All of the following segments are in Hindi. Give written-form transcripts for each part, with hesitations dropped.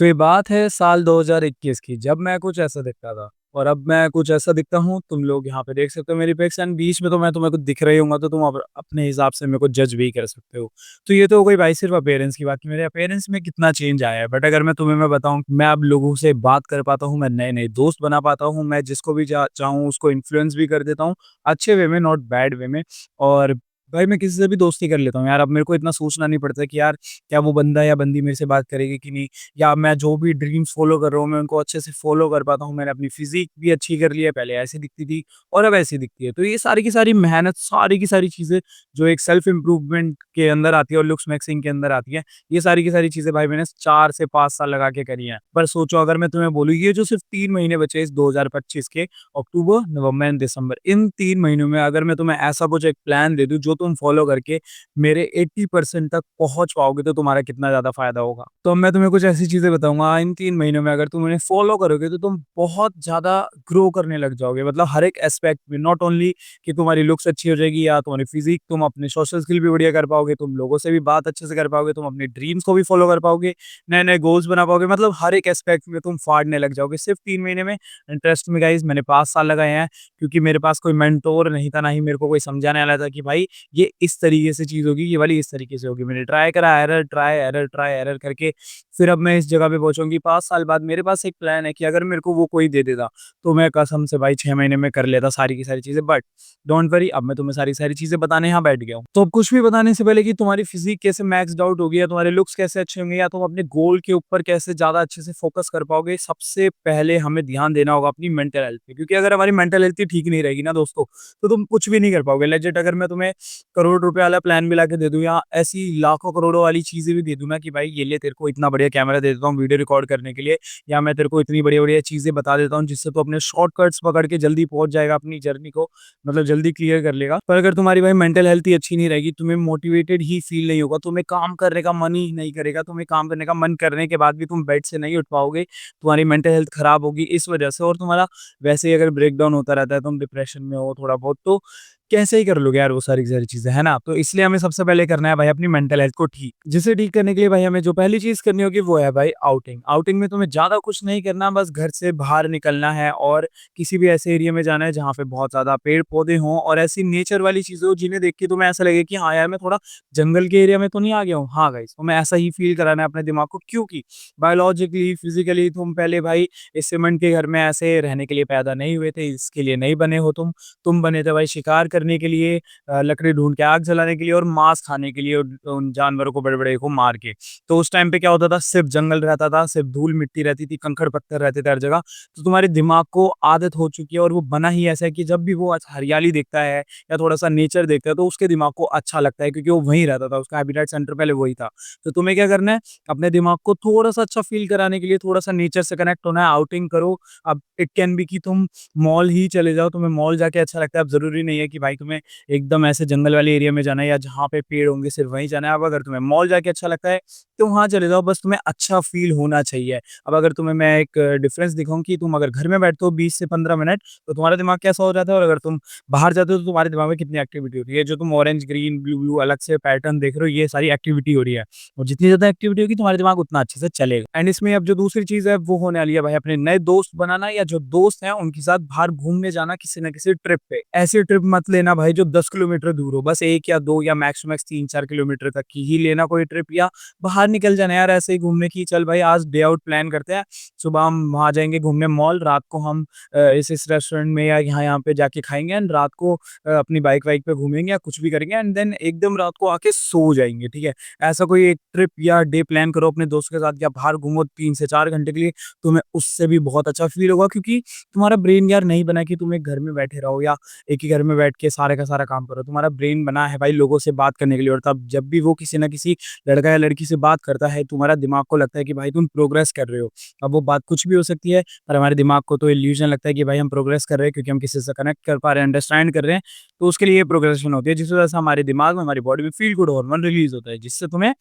तो ये बात है साल 2021 की, जब मैं कुछ ऐसा दिखता था और अब मैं कुछ ऐसा दिखता हूँ। तुम लोग यहाँ पे देख सकते हो मेरी पिक्स एंड बीच में तो मैं तुम्हें कुछ दिख रही हूँगा, तो तुम अपने हिसाब से मेरे को जज भी कर सकते हो। तो ये तो हो गई भाई सिर्फ अपीयरेंस की बात कि मेरे अपीयरेंस में कितना चेंज आया है। बट अगर मैं बताऊँ, मैं अब लोगों से बात कर पाता हूँ, मैं नए-नए दोस्त बना पाता हूँ, मैं जिसको भी चाहूँ उसको इन्फ्लुएंस भी कर देता हूँ, अच्छे वे में, नॉट बैड वे में। और भाई मैं किसी से भी दोस्ती कर लेता हूँ यार। अब मेरे को इतना सोचना नहीं पड़ता कि यार क्या वो बंदा या बंदी मेरे से बात करेगी कि नहीं, या मैं जो भी ड्रीम्स फ़ॉलो कर रहा हूँ, मैं उनको अच्छे से फ़ॉलो कर पाता हूँ। मैंने अपनी फ़िज़ीक भी अच्छी कर ली है, पहले ऐसी दिखती थी और अब ऐसी दिखती है। तो ये सारी की सारी मेहनत, सारी की सारी चीज़ें जो एक सेल्फ इम्प्रूवमेंट के अंदर आती है और लुक्स मैक्सिंग के अंदर आती है, ये सारी की सारी चीज़ें भाई मैंने 4 से 5 साल लगा के करी हैं। पर सोचो अगर मैं तुम्हें बोलूँ, ये जो सिर्फ़ 3 महीने बचे इस 2025 के, अक्टूबर, नवंबर एंड दिसंबर, इन 3 महीनों में अगर मैं तुम्हें ऐसा कुछ एक प्लान दे दूँ जो तुम फ़ॉलो करके मेरे 80% तक पहुँच पाओगे, तो तुम्हारा कितना ज़्यादा फ़ायदा होगा। तो अब मैं तुम्हें कुछ ऐसी चीज़ें बताऊँगा, इन 3 महीनों में अगर तुम उन्हें फ़ॉलो करोगे तो तुम बहुत ज़्यादा ग्रो करने लग जाओगे। मतलब हर एक एस्पेक्ट में, नॉट ओनली कि तुम्हारी लुक्स अच्छी हो जाएगी या तुम्हारी फ़िज़ीक, तुम अपने सोशल स्किल भी बढ़िया कर पाओगे, तुम लोगों से भी बात अच्छे से कर पाओगे, तुम अपने ड्रीम्स को भी फ़ॉलो कर पाओगे, नए-नए गोल्स बना पाओगे। मतलब हर एक एस्पेक्ट में तुम फाड़ने लग जाओगे सिर्फ़ 3 महीने में। एंड ट्रस्ट मी गाइज़, मैंने 5 साल लगाए हैं, क्योंकि मेरे पास कोई मेंटर नहीं था, ना ही मेरे को कोई समझाने वाला था कि भाई ये इस तरीके से चीज़ होगी, ये वाली इस तरीके से होगी। मैंने ट्राई करा, error, try, error, try, error करके फिर अब मैं इस जगह पे पहुँचा हूँ कि 5 साल बाद मेरे पास एक प्लान है कि अगर मेरे को वो कोई दे देता, तो मैं कसम से भाई 6 महीने में कर लेता सारी की सारी चीज़ें। बट डोंट वरी, अब मैं तुम्हें सारी सारी चीज़ें बताने यहाँ बैठ गया हूँ। तो अब कुछ भी बताने से पहले कि तुम्हारी फिज़ीक कैसे मैक्स्ड आउट होगी, या तुम्हारे लुक्स कैसे अच्छे होंगे, या तुम अपने गोल के ऊपर कैसे ज़्यादा अच्छे से फ़ोकस कर पाओगे, सबसे पहले हमें ध्यान देना होगा अपनी मेंटल हेल्थ पे। क्योंकि अगर हमारी मेंटल हेल्थ ही ठीक नहीं रहेगी ना दोस्तों, तो तुम कुछ भी नहीं कर पाओगे। लेजिट अगर मैं तुम्हें करोड़ रुपए वाला प्लान भी लाके दे दूँ, या ऐसी लाखों करोड़ों वाली चीज़ें भी दे दूँ ना कि भाई ये ले, तेरे को इतना बढ़िया कैमरा दे देता हूँ वीडियो रिकॉर्ड करने के लिए, या मैं तेरे को इतनी बढ़िया-बढ़िया चीज़ें बता देता हूँ जिससे तू अपने शॉर्टकट्स पकड़ के जल्दी पहुँच जाएगा अपनी जर्नी को, मतलब जल्दी क्लियर कर लेगा। पर अगर तुम्हारी भाई मेंटल हेल्थ ही अच्छी नहीं रहेगी, तुम्हें मोटिवेटेड ही फील नहीं होगा, तुम्हें काम करने का मन ही नहीं करेगा, तुम्हें काम करने का मन करने के बाद भी तुम बेड से नहीं उठ पाओगे, तुम्हारी मेंटल हेल्थ खराब होगी इस वजह से, और तुम्हारा वैसे ही अगर ब्रेकडाउन होता रहता है, तुम डिप्रेशन में हो थोड़ा बहुत, तो कैसे ही कर लोगे यार वो सारी की सारी चीज़ें, है ना? तो इसलिए हमें सबसे पहले करना है भाई अपनी मेंटल हेल्थ को ठीक। जिसे ठीक करने के लिए भाई हमें जो पहली चीज़ करनी होगी वो है भाई आउटिंग। आउटिंग में तुम्हें ज़्यादा कुछ नहीं करना, बस घर से बाहर निकलना है और किसी भी ऐसे एरिया में जाना है जहाँ पे बहुत ज़्यादा पेड़-पौधे हों और ऐसी नेचर वाली चीज़ें हों जिन्हें देख के तुम्हें ऐसा लगे कि हाँ यार, मैं थोड़ा जंगल के एरिया में तो नहीं आ गया हूँ। हाँ गाइस, तुम्हें ऐसा ही फ़ील कराना है अपने दिमाग को, क्योंकि बायोलॉजिकली, फिज़िकली तुम पहले भाई इस सीमेंट के घर में ऐसे रहने के लिए पैदा नहीं हुए थे, इसके लिए नहीं बने हो तुम। तुम बने थे भाई शिकार करने के लिए, लकड़ी ढूँढ के आग जलाने के लिए और मांस खाने के लिए, उन जानवरों को बड़े-बड़े को मार के। तो उस टाइम पे क्या होता था, सिर्फ़ जंगल रहता था, सिर्फ़ धूल-मिट्टी रहती थी, कंकड़-पत्थर रहते थे हर जगह। तो तुम्हारे दिमाग को आदत हो चुकी है और वो बना ही ऐसा है कि जब भी वो हरियाली देखता है या थोड़ा-सा नेचर देखता है, तो उसके दिमाग को अच्छा लगता है, क्योंकि वो वहीं रहता था, उसका हैबिटेट सेंटर पहले वही था। तो तुम्हें क्या करना है, अपने दिमाग को थोड़ा-सा अच्छा फ़ील कराने के लिए थोड़ा-सा नेचर से कनेक्ट होना है, आउटिंग करो। अब इट कैन बी कि तुम मॉल ही चले जाओ, तुम्हें मॉल जाके अच्छा लगता है। अब ज़रूरी नहीं है कि भाई तुम्हें एकदम ऐसे जंगल वाले एरिया में जाना है या जहाँ पे पेड़ होंगे सिर्फ वहीं जाना है। अब अगर तुम्हें मॉल जाके अच्छा लगता है, तो वहाँ चले जाओ, बस तुम्हें अच्छा फ़ील होना चाहिए। अब अगर तुम्हें मैं एक डिफ़रेंस दिखाऊँ कि तुम अगर घर में बैठते हो 20 से 15 मिनट, तो तुम्हारा दिमाग कैसा हो जाता है, और अगर तुम बाहर जाते हो तो तुम्हारे दिमाग में कितनी एक्टिविटी होती है। जो तुम ऑरेंज, ग्रीन, ब्लू ब्लू अलग से पैटर्न देख रहे हो, ये सारी एक्टिविटी हो रही है, और जितनी ज़्यादा एक्टिविटी होगी तुम्हारा दिमाग उतना अच्छे से चलेगा। एंड इसमें अब जो दूसरी चीज़ है वो होने वाली है भाई अपने नए दोस्त बनाना, या जो दोस्त हैं उनके साथ बाहर घूमने जाना किसी न किसी ट्रिप पे। ऐसी ट्रिप मत लेना भाई जो 10 किलोमीटर दूर हो, बस 1 या 2 या मैक्स टू मैक्स 3-4 किलोमीटर तक की ही लेना कोई ट्रिप, या बाहर निकल जाना यार ऐसे ही घूमने की, चल भाई आज डे आउट प्लान करते हैं। सुबह हम वहाँ जाएँगे घूमने मॉल, रात को हम इस रेस्टोरेंट में या यहाँ-यहाँ पे जाके खाएँगे, एंड रात को अपनी बाइक वाइक पे घूमेंगे या कुछ भी करेंगे, एंड देन एकदम रात को आके सो जाएँगे, ठीक है? ऐसा कोई एक ट्रिप या डे प्लान करो अपने दोस्त के साथ, या बाहर घूमो 3 से 4 घंटे के लिए, तुम्हें उससे भी बहुत अच्छा फ़ील होगा, क्योंकि तुम्हारा ब्रेन यार नहीं बना कि तुम एक घर में बैठे रहो या एक ही घर में बैठ के सारे का सारा काम करो। तुम्हारा ब्रेन बना है भाई लोगों से बात करने के लिए, और तब जब भी वो किसी न किसी लड़का या लड़की से बात करता है, तुम्हारा दिमाग को लगता है कि भाई तुम प्रोग्रेस कर रहे हो। अब वो बात कुछ भी हो सकती है, पर हमारे दिमाग को तो इल्यूज़न लगता है कि भाई हम प्रोग्रेस कर रहे हैं, क्योंकि हम किसी से कनेक्ट कर पा रहे हैं, अंडरस्टैंड कर रहे हैं। तो उसके लिए ये प्रोग्रेशन होती है, जिस वजह से हमारे दिमाग में, हमारी बॉडी में फ़ील गुड हार्मोन रिलीज़ होता है, जिससे तुम्हें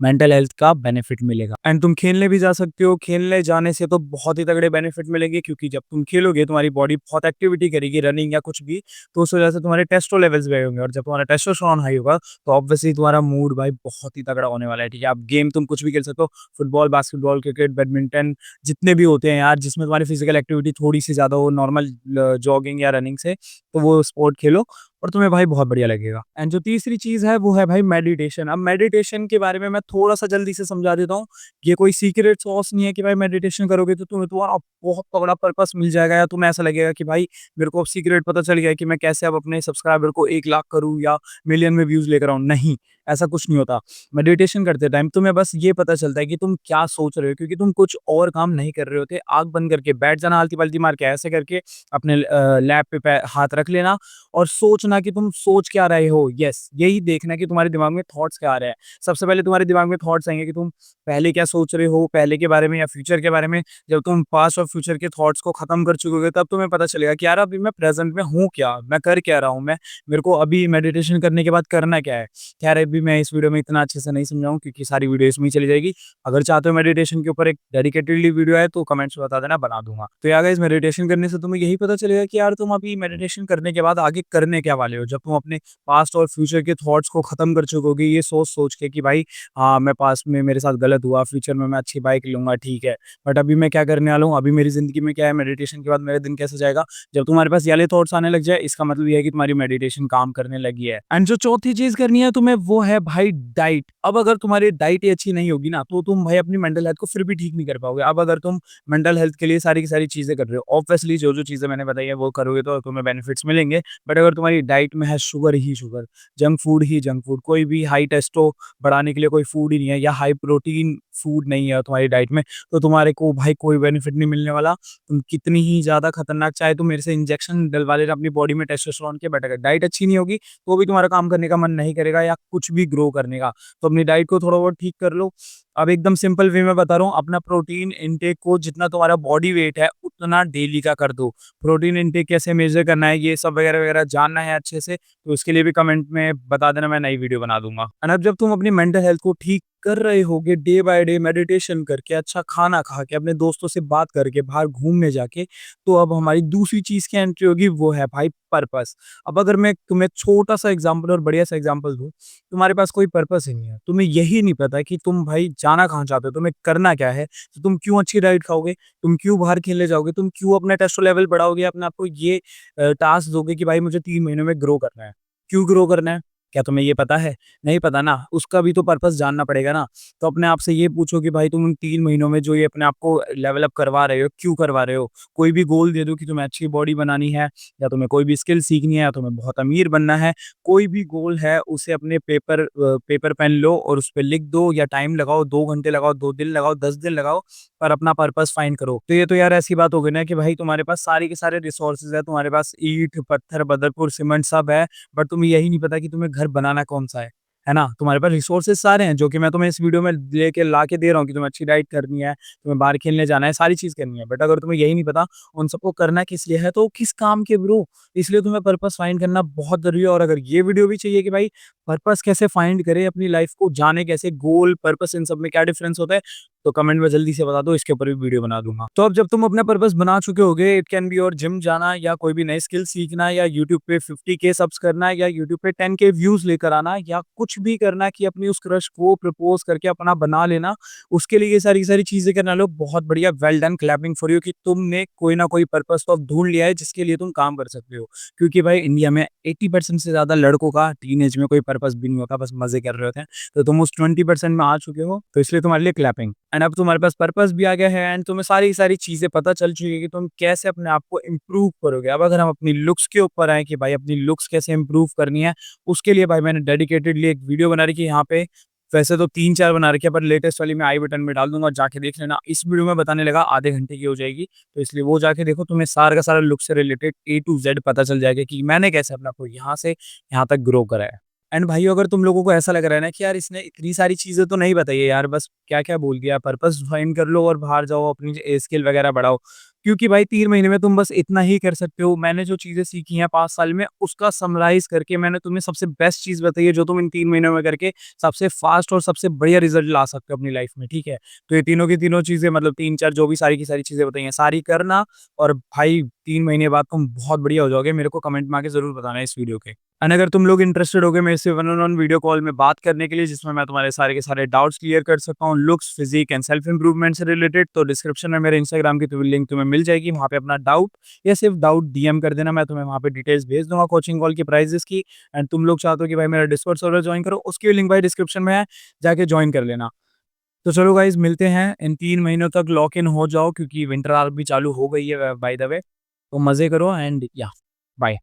मेंटल हेल्थ का बेनिफिट मिलेगा। एंड तुम खेलने भी जा सकते हो, खेलने जाने से तो बहुत ही तगड़े बेनिफिट मिलेंगे, क्योंकि जब तुम खेलोगे तुम्हारी बॉडी बहुत एक्टिविटी करेगी, रनिंग या कुछ भी, तो उस वजह से तुम्हारे टेस्टो लेवल्स भी हाई होंगे, और जब तुम्हारा टेस्टोस्टेरोन हाई होगा तो ऑब्वियसली तुम्हारा मूड भाई बहुत ही तगड़ा होने वाला है, ठीक है? आप गेम तुम कुछ भी खेल सकते हो, फुटबॉल, बास्केटबॉल, क्रिकेट, बैडमिंटन, जितने भी होते हैं यार जिसमें तुम्हारी फिजिकल एक्टिविटी थोड़ी-सी ज़्यादा हो नॉर्मल जॉगिंग या रनिंग से, तो वो स्पोर्ट खेलो और तुम्हें भाई बहुत बढ़िया लगेगा। एंड जो तीसरी चीज़ है वो है भाई मेडिटेशन। अब मेडिटेशन के बारे में मैं थोड़ा-सा जल्दी से समझा देता हूँ। ये कोई सीक्रेट सॉस नहीं है कि भाई मेडिटेशन करोगे तो तुम्हें तुम्हारा बहुत तगड़ा पर्पस मिल जाएगा, या तुम्हें ऐसा लगेगा कि भाई मेरे को अब सीक्रेट पता चल गया है कि मैं कैसे अब अपने सब्सक्राइबर को 1 लाख करूँ या मिलियन में व्यूज़ लेकर आऊँ। नहीं, ऐसा कुछ नहीं होता। मेडिटेशन करते टाइम तुम्हें बस ये पता चलता है कि तुम क्या सोच रहे हो, क्योंकि तुम कुछ और काम नहीं कर रहे होते। आँख बंद करके बैठ जाना, आलती-पलटी मार के ऐसे करके अपने लैप पे हाथ रख लेना और सोचना कि तुम सोच क्या रहे हो। यस, यही देखना कि तुम्हारे दिमाग में थॉट्स क्या आ रहे हैं। सबसे पहले तुम्हारे दिमाग में थॉट्स आएँगे कि तुम पहले क्या सोच रहे हो, पहले के बारे में या फ्यूचर के बारे में। जब तुम पास्ट और फ्यूचर के थॉट्स को खत्म कर चुकोगे, तब तुम्हें पता चलेगा कि यार अभी मैं प्रेज़ेंट में हूँ क्या? मैं कर क्या रहा हूँ? मेरे को अभी मेडिटेशन करने के बाद करना क्या है? खैर अभी मैं इस वीडियो में इतना अच्छे से नहीं समझाऊँ, क्योंकि सारी वीडियो इसमें ही चली जाएगी। अगर चाहते हो मेडिटेशन के ऊपर एक डेडिकेटेडली वीडियो आए तो कमेंट्स में बता देना, बना दूँगा। तो यार गाइस, मेडिटेशन करने से तुम्हें यही पता चलेगा कि यार तुम अभी मेडिटेशन करने के बाद आगे करने क्या वाले हो। जब तुम अपने पास्ट और फ्यूचर के थॉट्स को खत्म कर चुकोगे, ये सोच-सोच के कि भाई हाँ, मैं पास्ट में मेरे साथ गलत हुआ, फ्यूचर में मैं अच्छी बाइक लूँगा, ठीक है। बट अभी मैं क्या करने वाला हूँ, अभी मेरी ज़िंदगी में क्या है, मेडिटेशन के बाद मेरा दिन कैसे जाएगा। जब तुम्हारे पास ये वाले थॉट्स आने लग जाए, इसका मतलब ये है कि तुम्हारी मेडिटेशन काम करने लगी है। एंड जो चौथी चीज़ करनी है तुम्हें, वो है भाई डाइट। अब अगर तुम्हारी डाइट ही अच्छी नहीं होगी ना, तो तुम भाई अपनी मेंटल हेल्थ को फिर भी ठीक नहीं कर पाओगे। अब अगर तुम मेंटल हेल्थ के लिए सारी की सारी चीज़ें कर रहे हो, ऑब्वियसली जो-जो चीज़ें मैंने बताई है वो करोगे तो तुम्हें बेनिफिट्स मिलेंगे। बट अगर तुम्हारी डाइट में है शुगर ही शुगर, जंक फूड ही जंक फूड, कोई भी हाई टेस्टो बढ़ाने के लिए कोई फूड ही नहीं है, या हाई प्रोटीन फूड नहीं है तुम्हारी डाइट में, तो तुम्हारे को भाई कोई बेनिफिट नहीं मिलने वाला। तुम कितनी ही ज़्यादा खतरनाक चाहे तुम मेरे से इंजेक्शन डलवा लेना अपनी बॉडी में टेस्टोस्टेरोन के, बट अगर डाइट अच्छी नहीं होगी तो भी तुम्हारा काम करने का मन नहीं करेगा या कुछ भी ग्रो करने का। तो अपनी डाइट को थोड़ा बहुत ठीक कर लो। अब एकदम सिंपल वे में बता रहा हूँ, अपना प्रोटीन इनटेक को जितना तुम्हारा बॉडी वेट है उतना डेली का कर दो। प्रोटीन इनटेक कैसे मेज़र करना है, ये सब वगैरह-वगैरह जानना है अच्छे से, तो उसके लिए भी कमेंट में बता देना, मैं नई वीडियो बना दूँगा। एंड अब जब तुम अपनी मेंटल हेल्थ को ठीक कर रहे होगे डे बाय डे मेडिटेशन करके, अच्छा खाना खा के, अपने दोस्तों से बात करके, बाहर घूमने जाके, तो अब हमारी दूसरी चीज़ की एंट्री होगी, वो है भाई पर्पस। अब अगर मैं तुम्हें छोटा-सा एग्ज़ाम्पल और बढ़िया-सा एग्ज़ाम्पल दूँ, तुम्हारे पास कोई पर्पस ही नहीं है। तुम्हें यही नहीं पता कि तुम भाई जाना कहाँ चाहते हो, तुम्हें करना क्या है, तो तुम क्यों अच्छी डाइट खाओगे, तुम क्यों बाहर खेलने जाओगे, तुम क्यों अपना टेस्टो लेवल बढ़ाओगे, अपने आप को ये टास्क दोगे कि भाई मुझे 3 महीनों में ग्रो करना है। क्यों ग्रो करना है? क्या तुम्हें ये पता है? नहीं पता ना, उसका भी तो पर्पस जानना पड़ेगा ना। तो अपने आप से ये पूछो कि भाई तुम 3 महीनों में जो ये अपने आप को लेवल अप करवा रहे हो, क्यों करवा रहे हो? कोई भी गोल दे दो कि तुम्हें अच्छी बॉडी बनानी है, या तुम्हें कोई भी स्किल सीखनी है, या तुम्हें बहुत अमीर बनना है। कोई भी गोल है उसे अपने पेपर पेन लो और उस पे लिख दो, या टाइम लगाओ, 2 घंटे लगाओ, 2 दिन लगाओ, 10 दिन लगाओ, पर अपना पर्पस फाइंड करो। तो ये तो यार ऐसी बात हो गई ना कि भाई तुम्हारे पास सारे के सारे रिसोर्सेज़ है, तुम्हारे पास ईंट, पत्थर, बदरपुर, सीमेंट सब है, बट तुम्हें यही नहीं पता कि तुम्हें घर बनाना कौन-सा है ना? तुम्हारे पास रिसोर्सेज़ सारे हैं, जो कि मैं तुम्हें इस वीडियो में लेके ला के दे रहा हूँ कि तुम्हें अच्छी डाइट करनी है, तुम्हें बाहर खेलने जाना है, सारी चीज़ करनी है। बट अगर तुम्हें यही नहीं पता उन सबको करना किस लिए है, तो किस काम के ब्रो? इसलिए तुम्हें पर्पस फाइंड करना बहुत ज़रूरी है। और अगर ये वीडियो भी चाहिए कि भाई पर्पस कैसे फाइंड करें, अपनी लाइफ़ को जाने कैसे, गोल, पर्पस इन सब में क्या डिफरेंस होता है, तो कमेंट में जल्दी से बता दो, इसके ऊपर भी वीडियो बना दूँगा। तो अब जब तुम अपना पर्पस बना चुके होगे, it can be your gym जाना, या कोई भी नई स्किल सीखना, या यूट्यूब पे 50K सब्स करना, या यूट्यूब पे 10K व्यूज़ लेकर आना, या कुछ भी करना कि अपनी उस क्रश को प्रपोज़ करके अपना बना लेना, उसके लिए ये सारी की सारी चीज़ें करने वाले हो, बहुत बढ़िया, well done, clapping for you कि तुमने कोई ना कोई पर्पस तो अब ढूँढ लिया है जिसके लिए तुम काम कर सकते हो। क्योंकि भाई इंडिया में 80% से ज़्यादा लड़कों का टीनेज में कोई पर्पस भी नहीं होता, बस मज़े कर रहे होते हैं। तो तुम उस 20% में आ चुके हो, तो इसलिए तुम्हारे लिए क्लैपिंग। एंड अब तुम्हारे पास पर्पस भी आ गया है, एंड तुम्हें सारी की सारी चीज़ें पता चल चुकी है कि तुम कैसे अपने आप को इम्प्रूव करोगे। अब अगर हम अपनी लुक्स के ऊपर आएँ कि भाई अपनी लुक्स कैसे इम्प्रूव करनी है, उसके लिए भाई मैंने डेडिकेटेडली एक वीडियो बना रखी है यहाँ पे। वैसे तो 3-4 बना रखी है, पर लेटेस्ट वाली मैं आई बटन में डाल दूँगा, जाके देख लेना। इस वीडियो में बताने लगा आधे घंटे की हो जाएगी, तो इसलिए वो जाके देखो, तुम्हें सारा का सारा लुक से रिलेटेड ए टू ज़ेड पता चल जाएगा कि मैंने कैसे अपने आप को यहाँ से यहाँ तक ग्रो करा है। एंड भाइयों, अगर तुम लोगों को ऐसा लग रहा है ना कि यार इसने इतनी सारी चीज़ें तो नहीं बताई है यार, बस क्या-क्या बोल दिया, पर्पस फाइंड कर लो और बाहर जाओ, अपनी स्किल वगैरह बढ़ाओ। क्योंकि भाई 3 महीने में तुम बस इतना ही कर सकते हो। मैंने जो चीज़ें सीखी हैं 5 साल में, उसका समराइज़ करके मैंने तुम्हें सबसे बेस्ट चीज़ बताई है, जो तुम इन 3 महीनों में करके सबसे फ़ास्ट और सबसे बढ़िया रिज़ल्ट ला सकते हो अपनी लाइफ़ में, ठीक है? तो ये तीनों की तीनों चीज़ें, मतलब 3-4 जो भी सारी की सारी चीज़ें बताई हैं, सारी करना, और भाई 3 महीने बाद तुम बहुत बढ़िया हो जाओगे। मेरे को कमेंट में आके ज़रूर बताना इस वीडियो के। एंड अगर तुम लोग इंटरेस्टेड होगे मेरे से one on one video call में बात करने के लिए, जिसमें मैं तुम्हारे सारे के सारे डाउट्स क्लियर कर सकता हूँ, looks, physique and self improvement से रिलेटेड, तो डिस्क्रिप्शन में मेरे इंस्टाग्राम की तो लिंक तुम्हें मिल जाएगी। वहाँ पे अपना डाउट या सिर्फ डाउट डीएम कर देना, मैं तुम्हें वहाँ पे डिटेल्स भेज दूँगा कोचिंग कॉल की, प्राइसेज़ की। एंड तुम लोग चाहते हो कि भाई मेरा डिस्कॉर्ड सर्वर जॉइन करो, उसकी भी लिंक भाई डिस्क्रिप्शन में है, जाके जॉइन कर लेना। तो चलो गाइज़, मिलते हैं। इन 3 महीनों तक लॉक इन हो जाओ, क्योंकि विंटर आर्क भी चालू हो गई है बाय द वे। तो मज़े करो एंड या बाय।